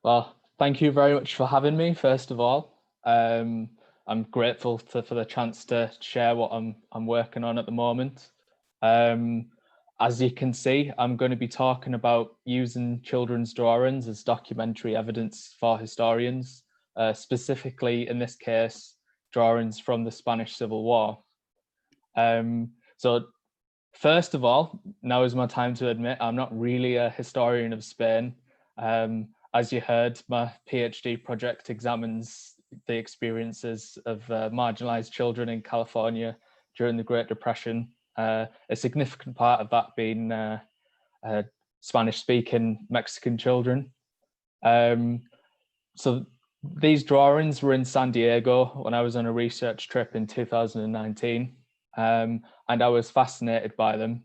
Well, thank you very much for having me, first of all. I'm grateful for the chance to share what I'm working on at the moment. Um, as you can see, I'm going to be talking about using children's drawings as documentary evidence for historians, specifically, in this case, drawings from the Spanish Civil War. So first of all, now is my time to admit I'm not really a historian of Spain. As you heard, my PhD project examines the experiences of marginalized children in California during the Great Depression. A significant part of that being Spanish-speaking Mexican children. So these drawings were in San Diego when I was on a research trip in 2019. And I was fascinated by them.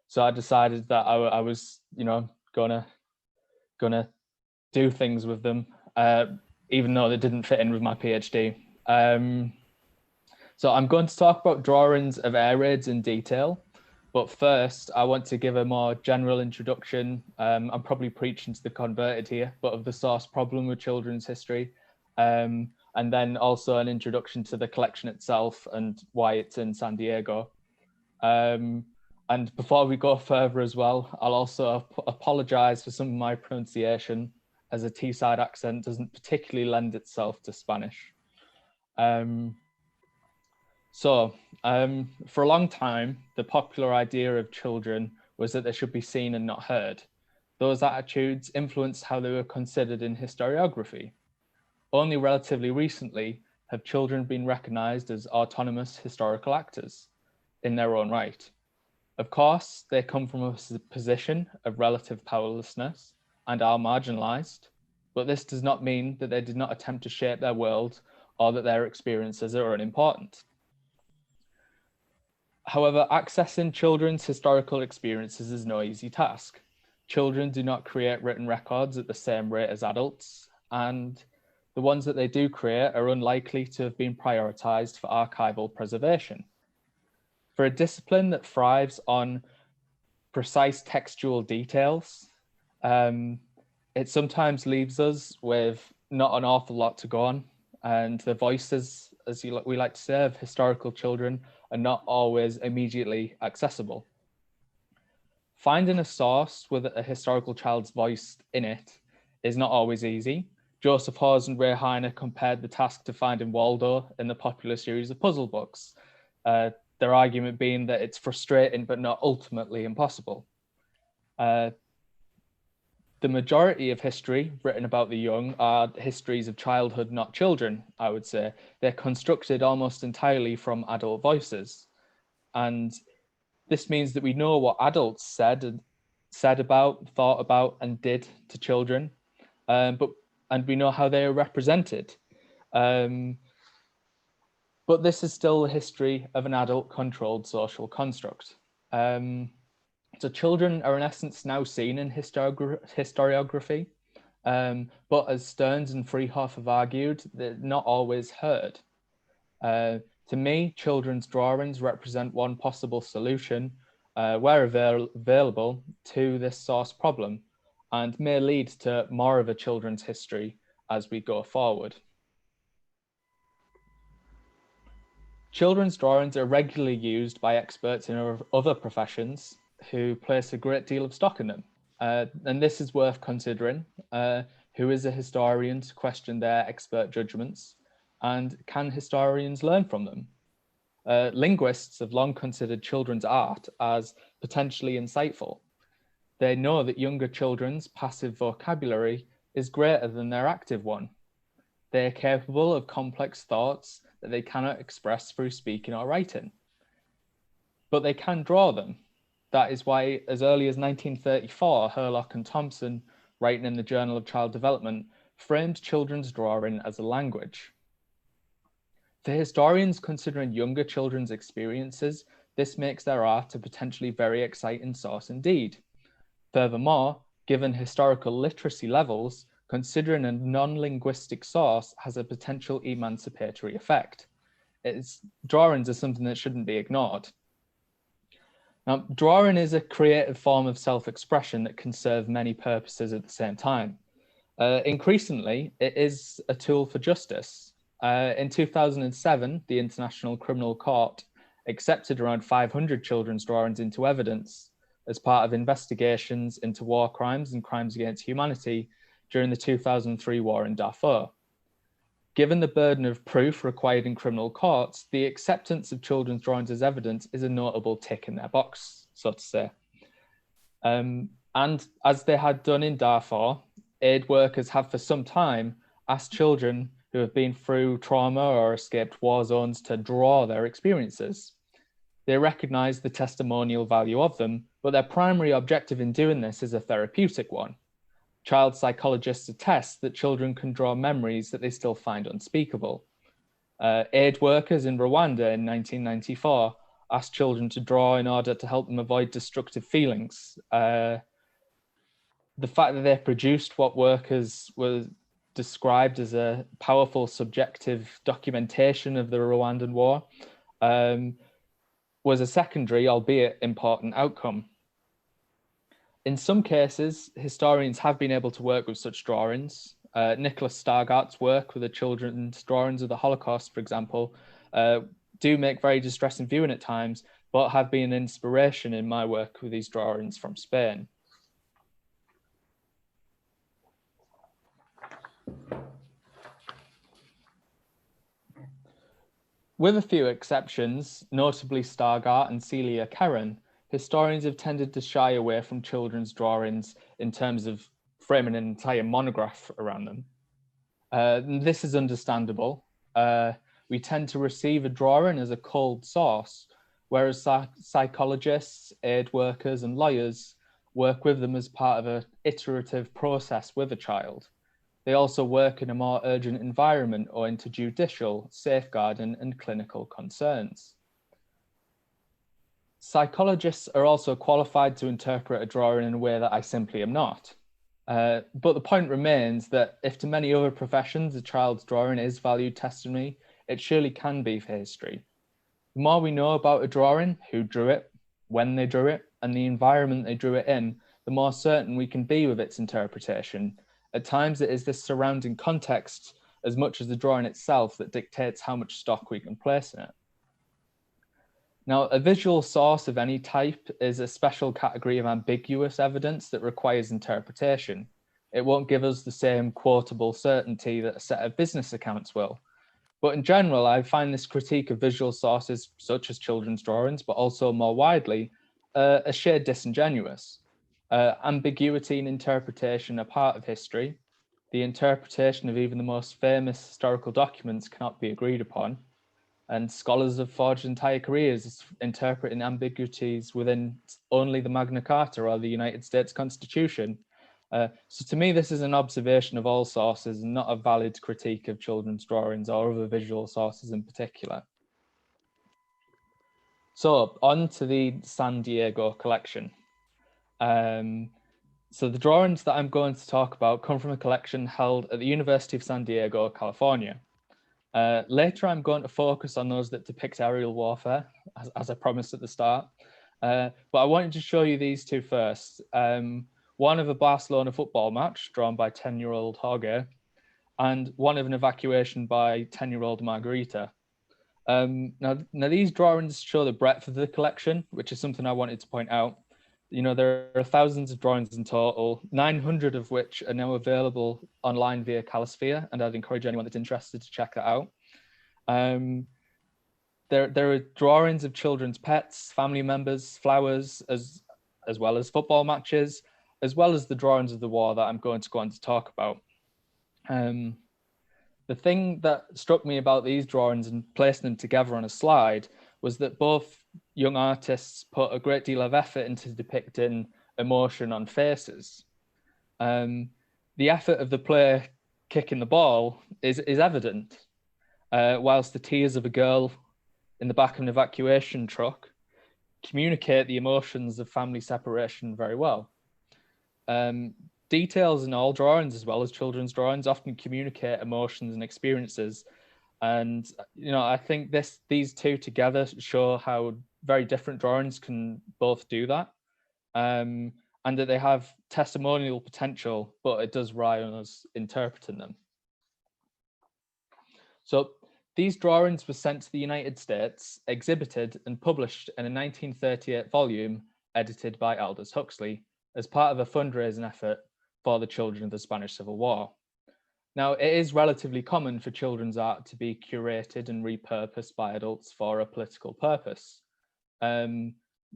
So I decided that I was, gonna do things with them, even though they didn't fit in with my PhD. So I'm going to talk about drawings of air raids in detail, but first I want to give a more general introduction. I'm probably preaching to the converted here, but of the source problem with children's history. And then also an introduction to the collection itself and why it's in San Diego. And before we go further as well, I'll also apologize for some of my pronunciation, as a Teesside accent doesn't particularly lend itself to Spanish. For a long time, the popular idea of children was that they should be seen and not heard. Those attitudes influenced how they were considered in historiography. Only relatively recently have children been recognized as autonomous historical actors in their own right. Of course, they come from a position of relative powerlessness and are marginalized, but this does not mean that they did not attempt to shape their world or that their experiences are unimportant. However, accessing children's historical experiences is no easy task. Children do not create written records at the same rate as adults, and the ones that they do create are unlikely to have been prioritized for archival preservation. For a discipline that thrives on precise textual details, it sometimes leaves us with not an awful lot to go on, and the voices, as we like to say, of historical children are not always immediately accessible. Finding a source with a historical child's voice in it is not always easy. Joseph Hawes and Ray Heine compared the task to finding Waldo in the popular series of puzzle books, their argument being that it's frustrating but not ultimately impossible. The majority of history written about the young are histories of childhood, not children, I would say. They're constructed almost entirely from adult voices. And this means that we know what adults said about, thought about, and did to children, and we know how they are represented. But this is still the history of an adult-controlled social construct. So children are in essence now seen in historiography, but as Stearns and Freehoff have argued, they're not always heard. To me, children's drawings represent one possible solution, where available, to this source problem, and may lead to more of a children's history as we go forward. Children's drawings are regularly used by experts in other professions who place a great deal of stock in them. And this is worth considering. Who is a historian to question their expert judgments? And can historians learn from them? Linguists have long considered children's art as potentially insightful. They know that younger children's passive vocabulary is greater than their active one. They are capable of complex thoughts that they cannot express through speaking or writing. But they can draw them. That is why, as early as 1934, Herlock and Thompson, writing in the Journal of Child Development, framed children's drawing as a language. For historians considering younger children's experiences, this makes their art a potentially very exciting source indeed. Furthermore, given historical literacy levels, considering a non-linguistic source has a potential emancipatory effect. Drawings are something that shouldn't be ignored. Now, drawing is a creative form of self-expression that can serve many purposes at the same time. Increasingly, it is a tool for justice. In 2007, the International Criminal Court accepted around 500 children's drawings into evidence as part of investigations into war crimes and crimes against humanity during the 2003 war in Darfur. Given the burden of proof required in criminal courts, the acceptance of children's drawings as evidence is a notable tick in their box, so to say. And as they had done in Darfur, aid workers have for some time asked children who have been through trauma or escaped war zones to draw their experiences. They recognize the testimonial value of them, but their primary objective in doing this is a therapeutic one. Child psychologists attest that children can draw memories that they still find unspeakable. Aid workers in Rwanda in 1994 asked children to draw in order to help them avoid destructive feelings. The fact that they produced what workers were described as a powerful subjective documentation of the Rwandan war was a secondary, albeit important, outcome. In some cases, historians have been able to work with such drawings. Nicholas Stargart's work with the children's drawings of the Holocaust, for example, do make very distressing viewing at times, but have been an inspiration in my work with these drawings from Spain. With a few exceptions, notably Stargart and Celia Keren, historians have tended to shy away from children's drawings in terms of framing an entire monograph around them. This is understandable. We tend to receive a drawing as a cold source, whereas psychologists, aid workers, and lawyers work with them as part of an iterative process with a child. They also work in a more urgent environment owing to judicial, safeguarding, and clinical concerns. Psychologists are also qualified to interpret a drawing in a way that I simply am not. But the point remains that if to many other professions a child's drawing is valued testimony, it surely can be for history. The more we know about a drawing, who drew it, when they drew it, and the environment they drew it in, the more certain we can be with its interpretation. At times, it is this surrounding context as much as the drawing itself that dictates how much stock we can place in it. Now, a visual source of any type is a special category of ambiguous evidence that requires interpretation. It won't give us the same quotable certainty that a set of business accounts will. But in general, I find this critique of visual sources, such as children's drawings, but also more widely, a shade disingenuous. Ambiguity in interpretation are part of history. The interpretation of even the most famous historical documents cannot be agreed upon. And scholars have forged entire careers interpreting ambiguities within only the Magna Carta or the United States Constitution. So to me, this is an observation of all sources and not a valid critique of children's drawings or other visual sources in particular. So on to the San Diego collection. So the drawings that I'm going to talk about come from a collection held at the University of San Diego, California. Later, I'm going to focus on those that depict aerial warfare, as I promised at the start. But I wanted to show you these two first. One of a Barcelona football match drawn by 10-year-old Jorge, and one of an evacuation by 10-year-old Margarita. Now, these drawings show the breadth of the collection, which is something I wanted to point out. You know, there are thousands of drawings in total, 900 of which are now available online via Calisphere, and I'd encourage anyone that's interested to check that out. There are drawings of children's pets, family members, flowers, as well as football matches, as well as the drawings of the war that I'm going to go on to talk about. The thing that struck me about these drawings and placing them together on a slide was that both young artists put a great deal of effort into depicting emotion on faces. The effort of the player kicking the ball is evident, whilst the tears of a girl in the back of an evacuation truck communicate the emotions of family separation very well. Details in all drawings, as well as children's drawings, often communicate emotions and experiences. And, you know, I think these two together show how very different drawings can both do that. and that they have testimonial potential, but it does rely on us interpreting them. So these drawings were sent to the United States, exhibited and published in a 1938 volume edited by Aldous Huxley as part of a fundraising effort for the children of the Spanish Civil War. Now, it is relatively common for children's art to be curated and repurposed by adults for a political purpose.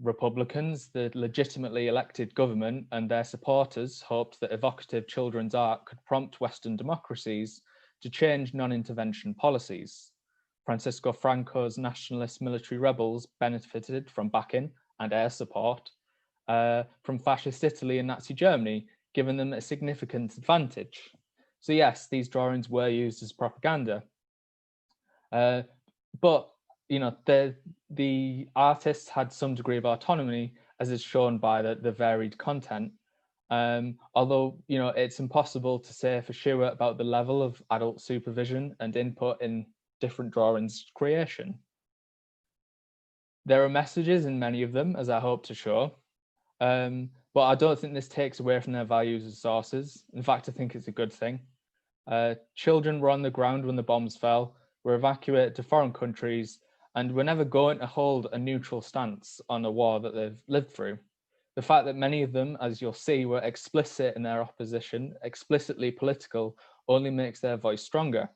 Republicans, the legitimately elected government, and their supporters hoped that evocative children's art could prompt Western democracies to change non-intervention policies. Francisco Franco's nationalist military rebels benefited from backing and air support from fascist Italy and Nazi Germany, giving them a significant advantage. So yes, these drawings were used as propaganda, but you know, the artists had some degree of autonomy, as is shown by the varied content. Although, you know, it's impossible to say for sure about the level of adult supervision and input in different drawings' creation. There are messages in many of them, as I hope to show, but I don't think this takes away from their values as sources. In fact, I think it's a good thing. Children were on the ground when the bombs fell, were evacuated to foreign countries, and were never going to hold a neutral stance on a war that they've lived through. The fact that many of them, as you'll see, were explicit in their opposition, explicitly political, only makes their voice stronger.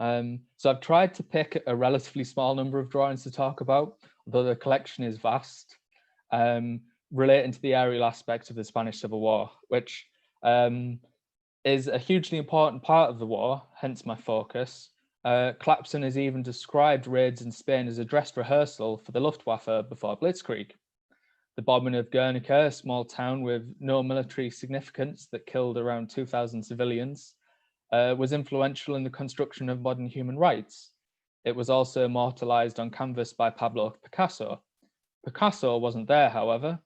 So I've tried to pick a relatively small number of drawings to talk about, although the collection is vast, relating to the aerial aspect of the Spanish Civil War, which is a hugely important part of the war, hence my focus. Clapson has even described raids in Spain as a dress rehearsal for the Luftwaffe before Blitzkrieg. The bombing of Guernica, a small town with no military significance that killed around 2,000 civilians, was influential in the construction of modern human rights. It was also immortalized on canvas by Pablo Picasso. Picasso wasn't there, however,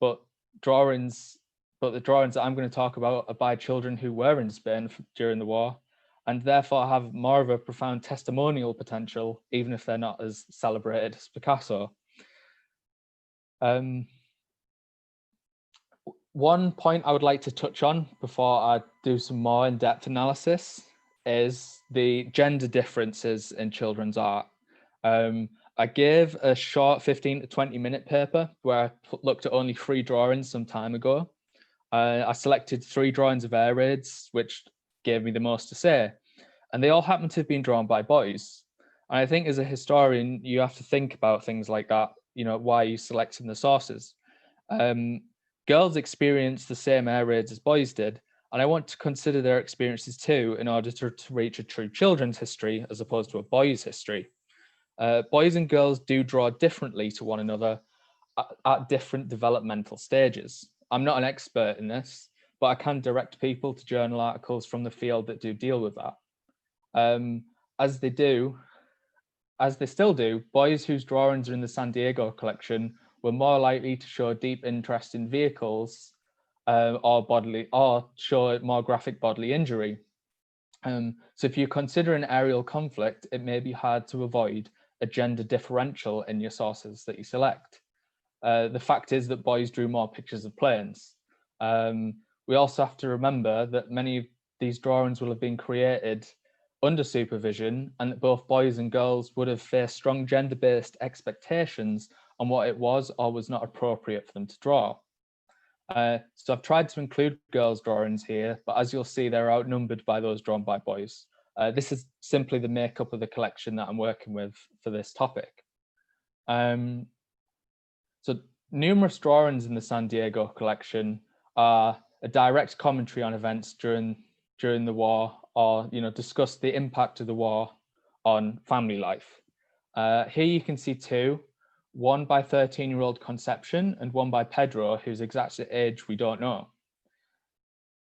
but the drawings that I'm going to talk about are by children who were in Spain during the war, and therefore have more of a profound testimonial potential, even if they're not as celebrated as Picasso. One point I would like to touch on before I do some more in-depth analysis is the gender differences in children's art. I gave a short 15 to 20 minute paper where I looked at only 3 drawings some time ago. I selected 3 drawings of air raids, which gave me the most to say, and they all happen to have been drawn by boys. And I think as a historian, you have to think about things like that. You know, why are you selecting the sources? Girls experienced the same air raids as boys did, and I want to consider their experiences too in order to reach a true children's history as opposed to a boys' history. Boys and girls do draw differently to one another at different developmental stages. I'm not an expert in this, but I can direct people to journal articles from the field that do deal with that. As they still do, boys whose drawings are in the San Diego collection were more likely to show deep interest in vehicles or show more graphic bodily injury. So if you consider an aerial conflict, it may be hard to avoid a gender differential in your sources that you select. The fact is that boys drew more pictures of planes. We also have to remember that many of these drawings will have been created under supervision, and that both boys and girls would have faced strong gender-based expectations on what it was or was not appropriate for them to draw. So I've tried to include girls' drawings here, but as you'll see, they're outnumbered by those drawn by boys. This is simply the makeup of the collection that I'm working with for this topic. So numerous drawings in the San Diego collection are a direct commentary on events during the war, or discuss the impact of the war on family life. Here you can see 2, one by 13-year-old Conception and one by Pedro, whose exact age we don't know.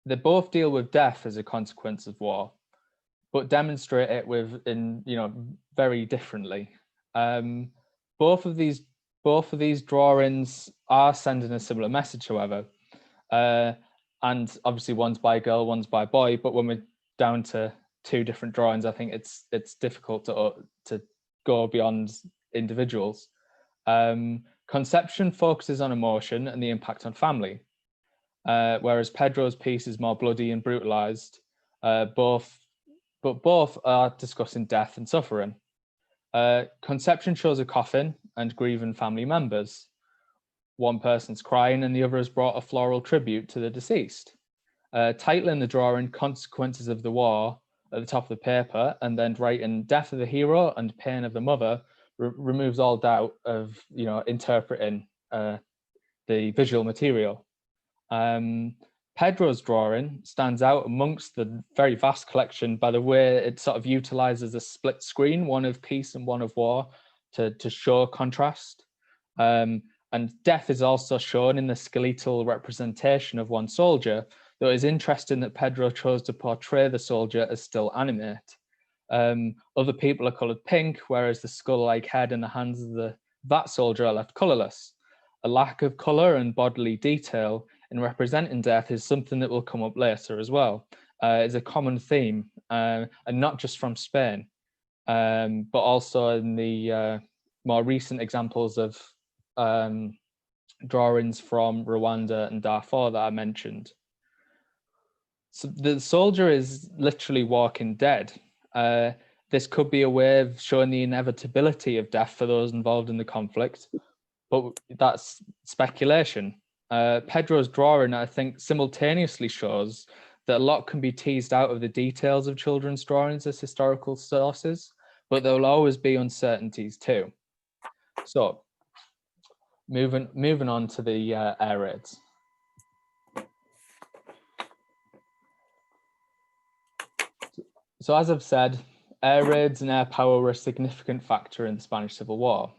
They both deal with death as a consequence of war, but demonstrate it very differently. Both of these drawings are sending a similar message, however, and obviously one's by a girl, one's by a boy. But when we're down to 2 different drawings, I think it's difficult to go beyond individuals. Conception focuses on emotion and the impact on family, whereas Pedro's piece is more bloody and brutalized. Both are discussing death and suffering. Conception shows a coffin and grieving family members. One person's crying and the other has brought a floral tribute to the deceased. Titling the drawing Consequences of the War at the top of the paper and then writing Death of the Hero and Pain of the Mother removes all doubt of interpreting the visual material. Pedro's drawing stands out amongst the very vast collection by the way it sort of utilizes a split screen, one of peace and one of war, to show contrast. And death is also shown in the skeletal representation of one soldier, though it's interesting that Pedro chose to portray the soldier as still animate. Other people are colored pink, whereas the skull-like head and the hands of that soldier are left colorless. A lack of color and bodily detail in representing death is something that will come up later as well. It's a common theme, and not just from Spain, but also in the more recent examples of drawings from Rwanda and Darfur that I mentioned. So the soldier is literally walking dead. This could be a way of showing the inevitability of death for those involved in the conflict, but that's speculation. Pedro's drawing, I think, simultaneously shows that a lot can be teased out of the details of children's drawings as historical sources, but there will always be uncertainties too. So, moving on to the air raids. So as I've said, air raids and air power were a significant factor in the Spanish Civil War.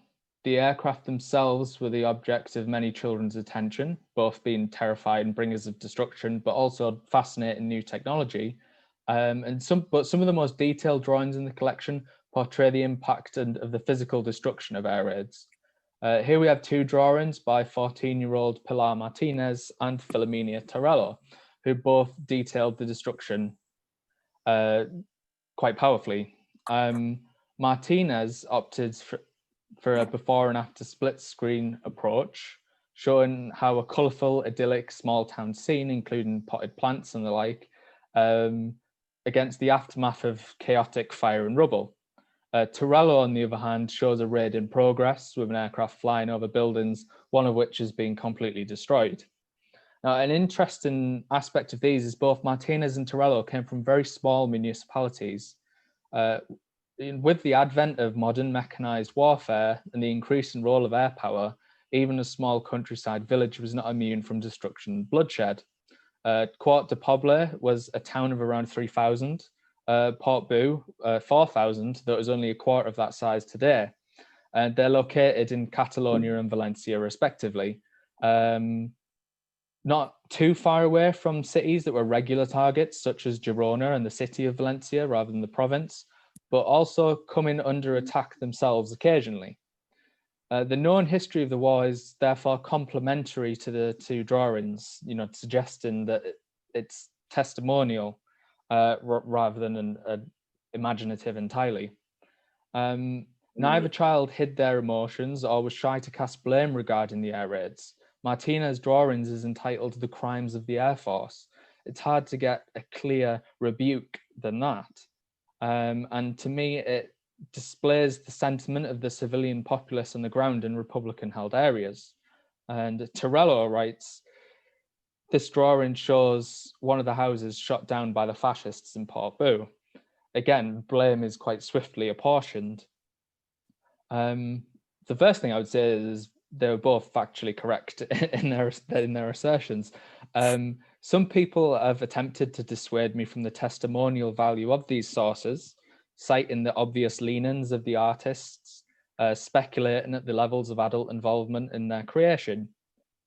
The aircraft themselves were the object of many children's attention, both being terrifying bringers of destruction, but also fascinating new technology. But some of the most detailed drawings in the collection portray the impact of the physical destruction of air raids. Here we have two drawings by 14-year-old Pilar Martinez and Filomena Torello, who both detailed the destruction quite powerfully. Martinez opted for a before and after split screen approach, showing how a colourful, idyllic small town scene, including potted plants and the like, against the aftermath of chaotic fire and rubble. Torello, on the other hand, shows a raid in progress with an aircraft flying over buildings, one of which has been completely destroyed. Now, an interesting aspect of these is both Martinez and Torello came from very small municipalities. With the advent of modern mechanized warfare and the increasing role of air power, even a small countryside village was not immune from destruction and bloodshed. Quart de Poble was a town of around 3,000, Port Boo, 4,000, though it was only a quarter of that size today. And they're located in Catalonia and Valencia, respectively. Not too far away from cities that were regular targets, such as Girona and the city of Valencia, rather than the province, but also coming under attack themselves occasionally. The known history of the war is therefore complementary to the two drawings, suggesting that it's testimonial rather than imaginative entirely. Neither child hid their emotions or was shy to cast blame regarding the air raids. Martinez's drawings is entitled The Crimes of the Air Force. It's hard to get a clear rebuke than that. And to me, it displays the sentiment of the civilian populace on the ground in Republican-held areas. And Torello writes, this drawing shows one of the houses shot down by the fascists in Port Boo. Again, blame is quite swiftly apportioned. The first thing I would say is they were both factually correct in their assertions. Some people have attempted to dissuade me from the testimonial value of these sources, citing the obvious leanings of the artists, speculating at the levels of adult involvement in their creation.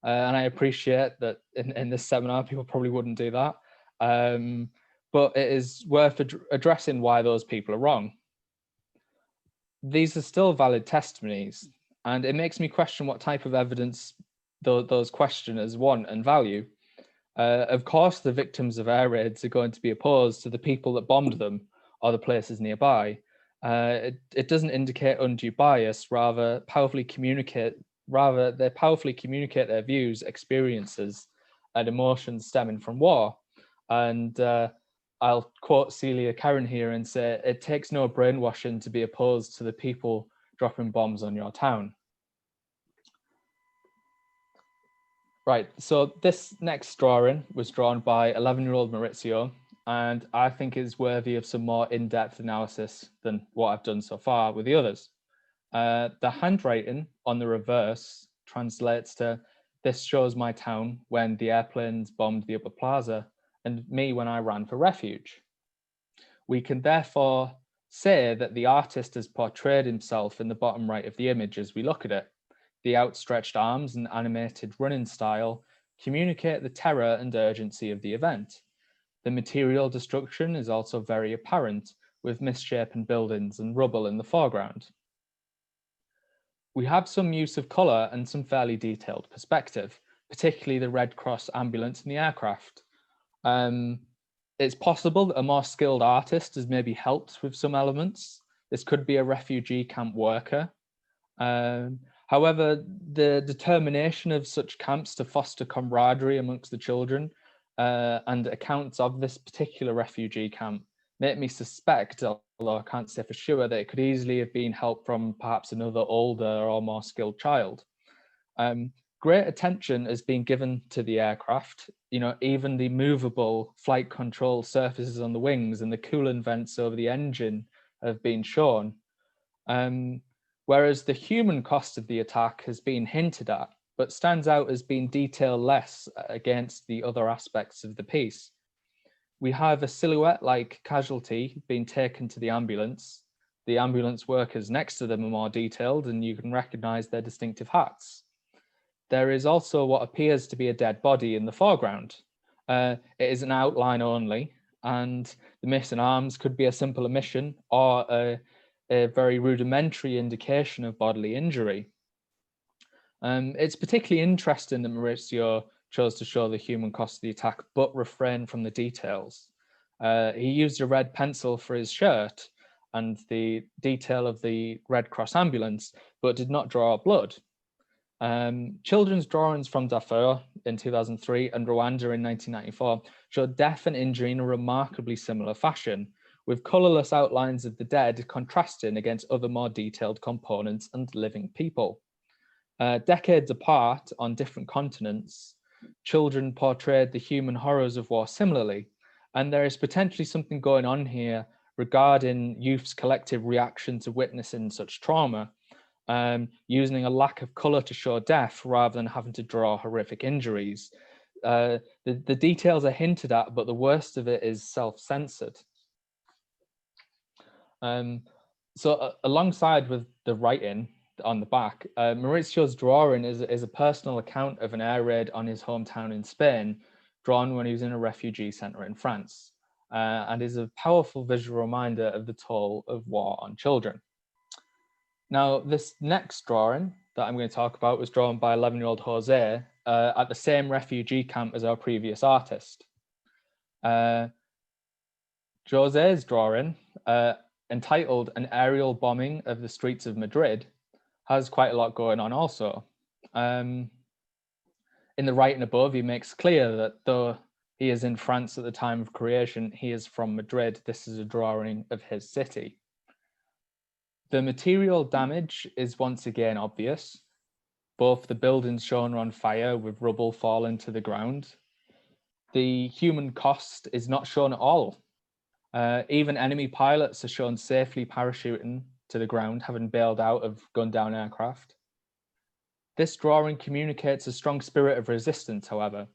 And I appreciate that in this seminar, people probably wouldn't do that. But it is worth addressing why those people are wrong. These are still valid testimonies, and it makes me question what type of evidence those questioners want and value. Of course, the victims of air raids are going to be opposed to the people that bombed them or the places nearby. It doesn't indicate undue bias, rather powerfully communicate Rather, they powerfully communicate their views, experiences, and emotions stemming from war. And I'll quote Celia Karen here and say, "It takes no brainwashing to be opposed to the people dropping bombs on your town." Right, so this next drawing was drawn by 11-year-old Maurizio, and I think is worthy of some more in-depth analysis than what I've done so far with the others. The handwriting on the reverse translates to, "This shows my town when the airplanes bombed the upper plaza, and me when I ran for refuge." We can therefore say that the artist has portrayed himself in the bottom right of the image as we look at it. The outstretched arms and animated running style communicate the terror and urgency of the event. The material destruction is also very apparent, with misshapen buildings and rubble in the foreground. We have some use of colour and some fairly detailed perspective, particularly the Red Cross ambulance and the aircraft. It's possible that a more skilled artist has maybe helped with some elements. This could be a refugee camp worker. However, the determination of such camps to foster camaraderie amongst the children and accounts of this particular refugee camp make me suspect, although I can't say for sure, that it could easily have been help from perhaps another older or more skilled child. Great attention has been given to the aircraft, even the movable flight control surfaces on the wings and the coolant vents over the engine have been shown. Whereas the human cost of the attack has been hinted at, but stands out as being detail-less against the other aspects of the piece. We have a silhouette-like casualty being taken to the ambulance. The ambulance workers next to them are more detailed, and you can recognize their distinctive hats. There is also what appears to be a dead body in the foreground. It is an outline only, and the missing arms could be a simple omission or a very rudimentary indication of bodily injury. It's particularly interesting that Maurizio chose to show the human cost of the attack, but refrain from the details. He used a red pencil for his shirt and the detail of the Red Cross ambulance, but did not draw blood. Children's drawings from Darfur in 2003 and Rwanda in 1994 showed death and injury in a remarkably similar fashion, with colourless outlines of the dead contrasting against other more detailed components and living people. Decades apart on different continents, children portrayed the human horrors of war similarly, and there is potentially something going on here regarding youth's collective reaction to witnessing such trauma, using a lack of colour to show death rather than having to draw horrific injuries. The details are hinted at, but the worst of it is self-censored. So alongside with the writing on the back, Maurizio's drawing is a personal account of an air raid on his hometown in Spain, drawn when he was in a refugee centre in France, and is a powerful visual reminder of the toll of war on children. Now, this next drawing that I'm going to talk about was drawn by 11-year-old Jose at the same refugee camp as our previous artist. Jose's drawing, entitled "An Aerial Bombing of the Streets of Madrid," has quite a lot going on also. In the writing above, he makes clear that though he is in France at the time of creation, he is from Madrid. This is a drawing of his city. The material damage is once again obvious. Both the buildings shown are on fire with rubble falling to the ground. The human cost is not shown at all. Even enemy pilots are shown safely parachuting to the ground, having bailed out of gunned down aircraft. This drawing communicates a strong spirit of resistance, however.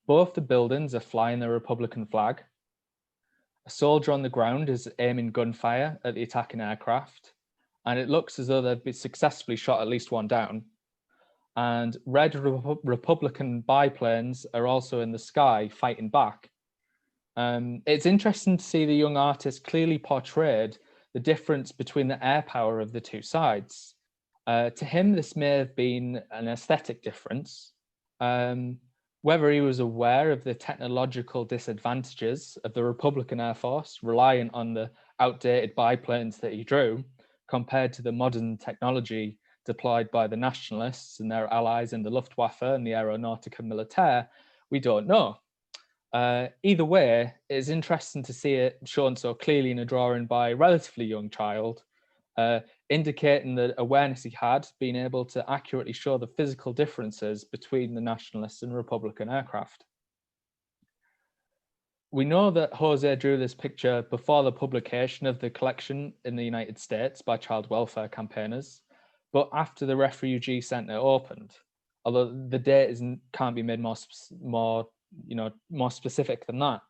Both the buildings are flying the Republican flag. A soldier on the ground is aiming gunfire at the attacking aircraft, and it looks as though they've successfully shot at least one down. And red Republican biplanes are also in the sky fighting back. It's interesting to see the young artist clearly portrayed the difference between the air power of the two sides. To him, this may have been an aesthetic difference. Whether he was aware of the technological disadvantages of the Republican Air Force, reliant on the outdated biplanes that he drew, compared to the modern technology deployed by the Nationalists and their allies in the Luftwaffe and the Aeronautica Militaire, we don't know. Either way, it's interesting to see it shown so clearly in a drawing by a relatively young child, indicating the awareness he had, being able to accurately show the physical differences between the Nationalist and Republican aircraft. We know that Jose drew this picture before the publication of the collection in the United States by child welfare campaigners, but after the refugee center opened, although the date can't be made more specific than that.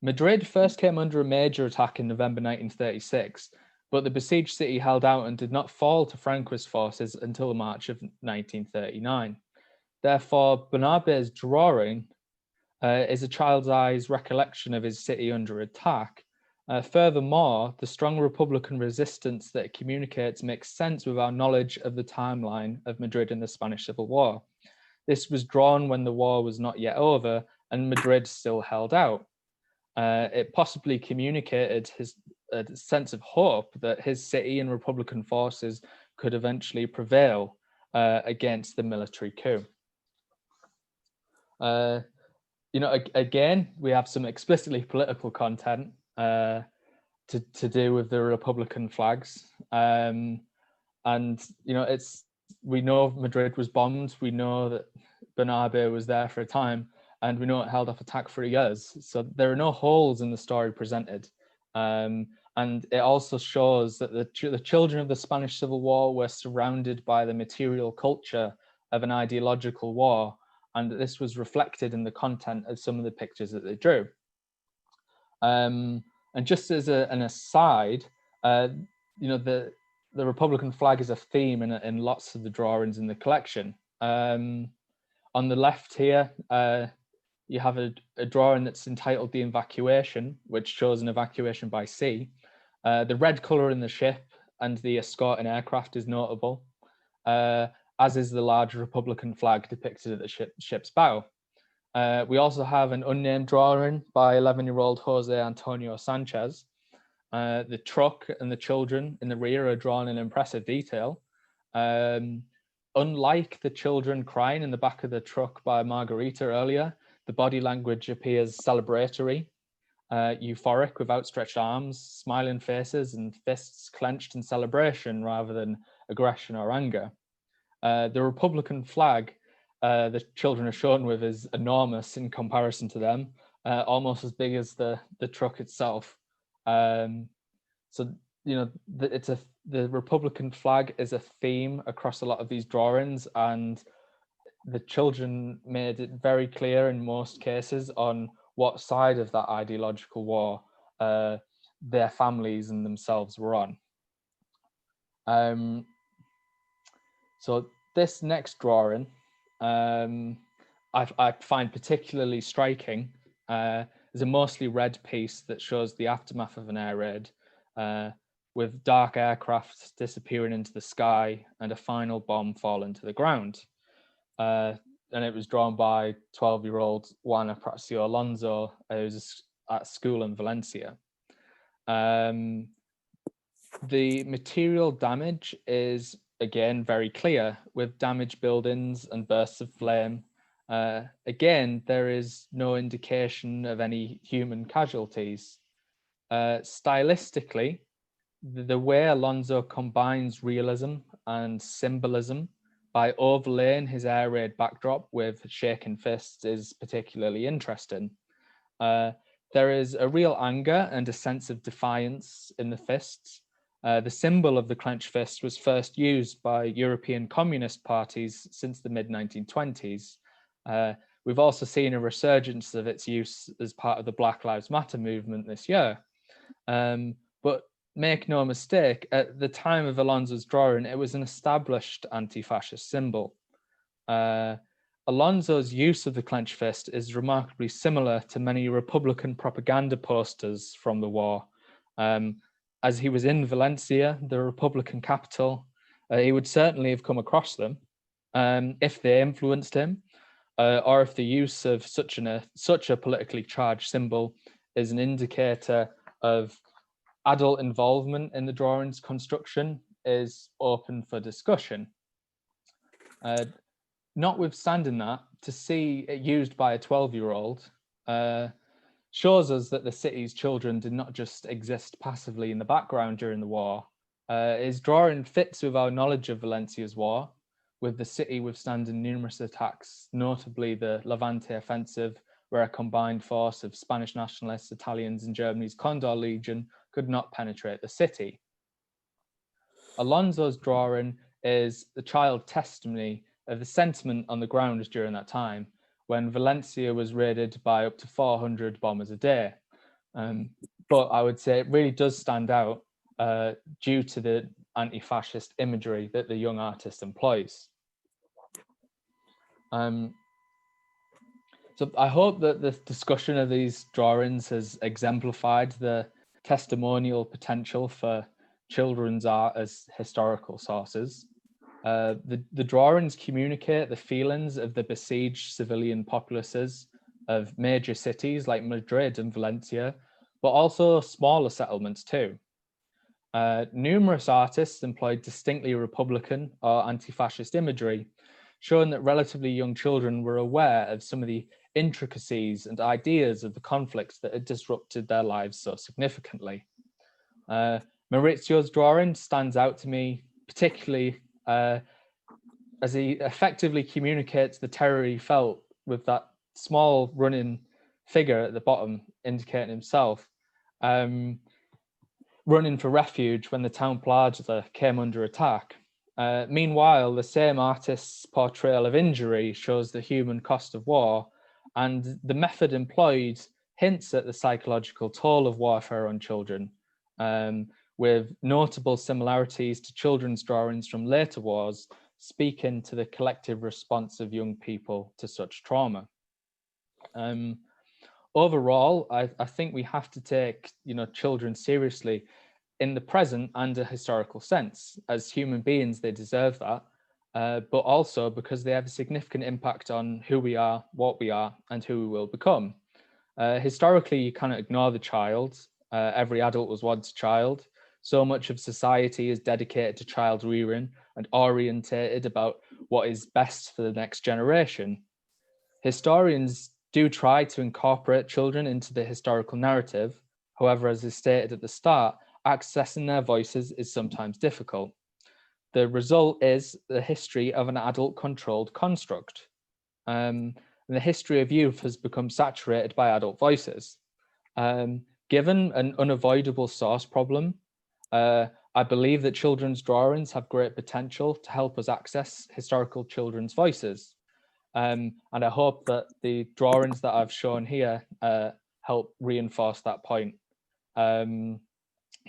Madrid first came under a major attack in November 1936, but the besieged city held out and did not fall to Francoist forces until March of 1939. Therefore, Bernabe's drawing is a child's eye's recollection of his city under attack. Furthermore, the strong Republican resistance that it communicates makes sense with our knowledge of the timeline of Madrid in the Spanish Civil War. This was drawn when the war was not yet over and Madrid still held out. It possibly communicated his sense of hope that his city and Republican forces could eventually prevail against the military coup. Again, we have some explicitly political content to do with the Republican flags. We know Madrid was bombed. We know that Bernabe was there for a time, and we know it held off attack for years. So there are no holes in the story presented. And it also shows that the children of the Spanish Civil War were surrounded by the material culture of an ideological war, and this was reflected in the content of some of the pictures that they drew. And just as an aside, the Republican flag is a theme in lots of the drawings in the collection. On the left here, you have a drawing that's entitled The Evacuation, which shows an evacuation by sea. The red color in the ship and the escorting aircraft is notable, as is the large Republican flag depicted at the ship's bow. We also have an unnamed drawing by 11-year-old Jose Antonio Sanchez. The truck and the children in the rear are drawn in impressive detail. Unlike the children crying in the back of the truck by Margarita earlier, the body language appears celebratory, euphoric with outstretched arms, smiling faces, and fists clenched in celebration rather than aggression or anger. The Republican flag the children are shown with is enormous in comparison to them, almost as big as the truck itself. The Republican flag is a theme across a lot of these drawings, and the children made it very clear in most cases on what side of that ideological war their families and themselves were on. So this next drawing I find particularly striking. Is a mostly red piece that shows the aftermath of an air raid, with dark aircraft disappearing into the sky and a final bomb falling to the ground. And it was drawn by 12-year-old Juan Aparicio Alonso, who's at school in Valencia. The material damage is, again, very clear, with damaged buildings and bursts of flame. Again, there is no indication of any human casualties. Stylistically, the way Alonso combines realism and symbolism by overlaying his air raid backdrop with shaking fists is particularly interesting. There is a real anger and a sense of defiance in the fists. The symbol of the clenched fist was first used by European communist parties since the mid-1920s. We've also seen a resurgence of its use as part of the Black Lives Matter movement this year. But make no mistake, at the time of Alonso's drawing, it was an established anti-fascist symbol. Alonso's use of the clenched fist is remarkably similar to many Republican propaganda posters from the war. As he was in Valencia, the Republican capital, he would certainly have come across them if they influenced him, or if the use of such a politically charged symbol is an indicator of adult involvement in the drawing's construction, is open for discussion. Notwithstanding that, to see it used by a 12-year-old shows us that the city's children did not just exist passively in the background during the war. His drawing fits with our knowledge of Valencia's war, with the city withstanding numerous attacks, notably the Levante offensive, where a combined force of Spanish nationalists, Italians, and Germany's Condor Legion could not penetrate the city. Alonso's drawing is the child testimony of the sentiment on the ground during that time, when Valencia was raided by up to 400 bombers a day. But I would say it really does stand out due to the anti-fascist imagery that the young artist employs. So I hope that the discussion of these drawings has exemplified the testimonial potential for children's art as historical sources. The drawings communicate the feelings of the besieged civilian populaces of major cities like Madrid and Valencia, but also smaller settlements too. Numerous artists employed distinctly Republican or anti-fascist imagery, showing that relatively young children were aware of some of the intricacies and ideas of the conflicts that had disrupted their lives so significantly. Maurizio's drawing stands out to me particularly as he effectively communicates the terror he felt with that small running figure at the bottom indicating himself, running for refuge when the town plaza came under attack. Meanwhile, the same artist's portrayal of injury shows the human cost of war, and the method employed hints at the psychological toll of warfare on children, with notable similarities to children's drawings from later wars, speaking to the collective response of young people to such trauma. Overall, I think we have to take, children seriously in the present and a historical sense. As human beings, they deserve that, but also because they have a significant impact on who we are, what we are, and who we will become. Historically, you cannot ignore the child. Every adult was once a child. So much of society is dedicated to child rearing and orientated about what is best for the next generation. Historians do try to incorporate children into the historical narrative. However, as is stated at the start, accessing their voices is sometimes difficult. The result is the history of an adult-controlled construct. And the history of youth has become saturated by adult voices. Given an unavoidable source problem, I believe that children's drawings have great potential to help us access historical children's voices. And I hope that the drawings that I've shown here help reinforce that point.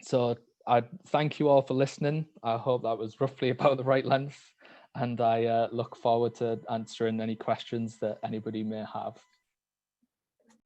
So I thank you all for listening. I hope that was roughly about the right length, and I look forward to answering any questions that anybody may have.